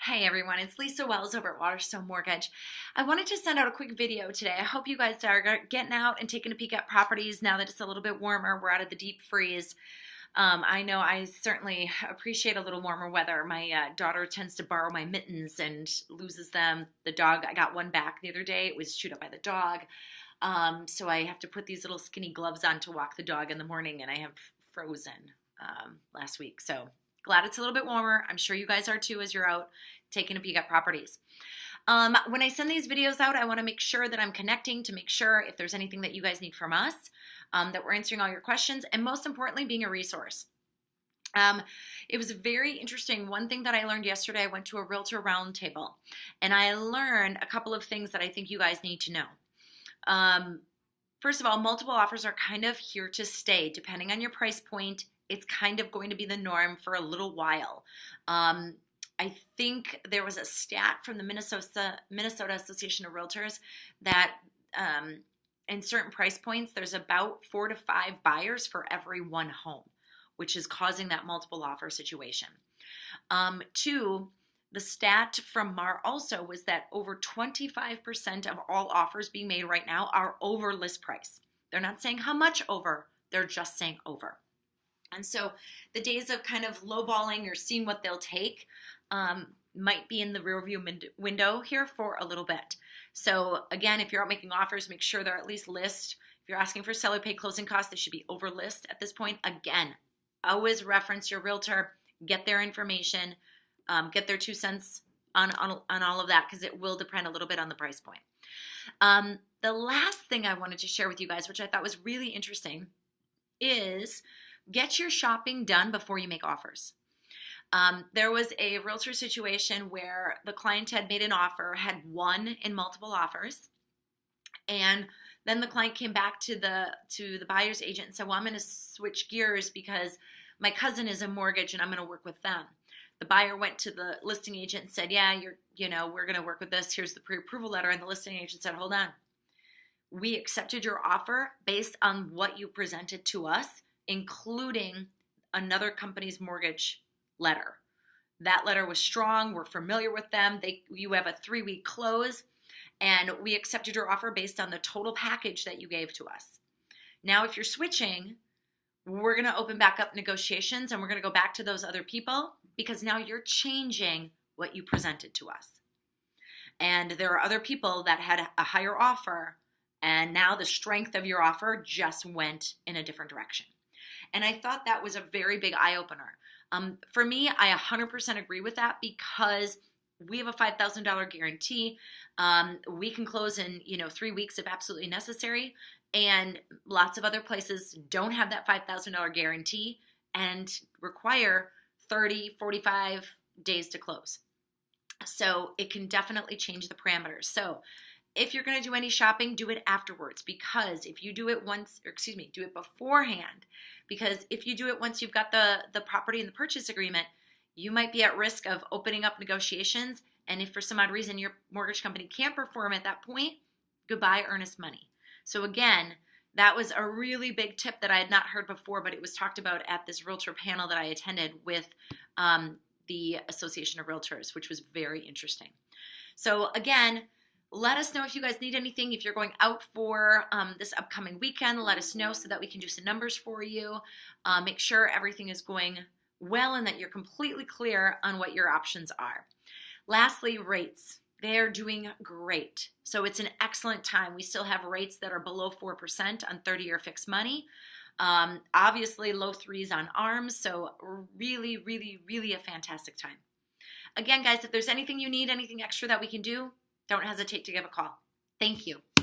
Hey everyone, it's Lisa Wells over at Waterstone Mortgage. I wanted to send out a quick video today. I hope you guys are getting out and taking a peek at properties now that it's a little bit warmer. We're out of the deep freeze. I know I certainly appreciate a little warmer weather. My daughter tends to borrow my mittens and loses them. The dog, I got one back the other day. It was chewed up by the dog. So I have to put these little skinny gloves on to walk the dog in the morning, and I have frozen last week. So glad it's a little bit warmer. I'm sure you guys are too as you're out taking a peek at properties. When I send these videos out, I want to make sure that I'm connecting to make sure if there's anything that you guys need from us, that we're answering all your questions, and most importantly, being a resource. It was very interesting. One thing that I learned yesterday, I went to a realtor roundtable, and I learned a couple of things that I think you guys need to know. First of all, multiple offers are kind of here to stay. Depending on your price point, it's kind of going to be the norm for a little while. I think there was a stat from the Minnesota Association of Realtors that in certain price points, there's about 4 to 5 buyers for every one home, which is causing that multiple offer situation. Two, the stat from MAR also was that over 25% of all offers being made right now are over list price. They're not saying how much over, they're just saying over. And so the days of kind of lowballing or seeing what they'll take might be in the rearview window here for a little bit. So again, if you're out making offers, make sure they're at least list. If you're asking for seller pay closing costs, they should be over list at this point. Again, always reference your realtor, get their information, get their 2 cents on all of that, because it will depend a little bit on the price point. The last thing I wanted to share with you guys, which I thought was really interesting, is get your shopping done before you make offers. There was a realtor situation where the client had made an offer, had won in multiple offers, and then the client came back to the buyer's agent and said, well, I'm going to switch gears because my cousin is in mortgage and I'm going to work with them. The buyer went to the listing agent and said, yeah, we're going to work with this. Here's the pre-approval letter. And the listing agent said, hold on. We accepted your offer based on what you presented to us, including another company's mortgage letter. That letter was strong. We're familiar with them. You have a 3-week close, and we accepted your offer based on the total package that you gave to us. Now, if you're switching, we're going to open back up negotiations, and we're going to go back to those other people because now you're changing what you presented to us. And there are other people that had a higher offer, and now the strength of your offer just went in a different direction. And I thought that was a very big eye-opener. For me, I 100% agree with that because we have a $5,000 guarantee. We can close in 3 weeks if absolutely necessary. And lots of other places don't have that $5,000 guarantee and require 30, 45 days to close. So it can definitely change the parameters. So if you're going to do any shopping, do it afterwards, because if you do it do it beforehand, because if you do it once you've got the property and the purchase agreement, you might be at risk of opening up negotiations. And if for some odd reason your mortgage company can't perform at that point, goodbye earnest money. So again, that was a really big tip that I had not heard before, but it was talked about at this realtor panel that I attended with the Association of Realtors, which was very interesting. So again, let us know if you guys need anything. If you're going out for this upcoming weekend, let us know so that we can do some numbers for you. Make sure everything is going well and that you're completely clear on what your options are. Lastly, rates. They're doing great. So it's an excellent time. We still have rates that are below 4% on 30-year fixed money. Obviously, low 3s on ARMs. So really, really, really a fantastic time. Again, guys, if there's anything you need, anything extra that we can do, don't hesitate to give a call. Thank you.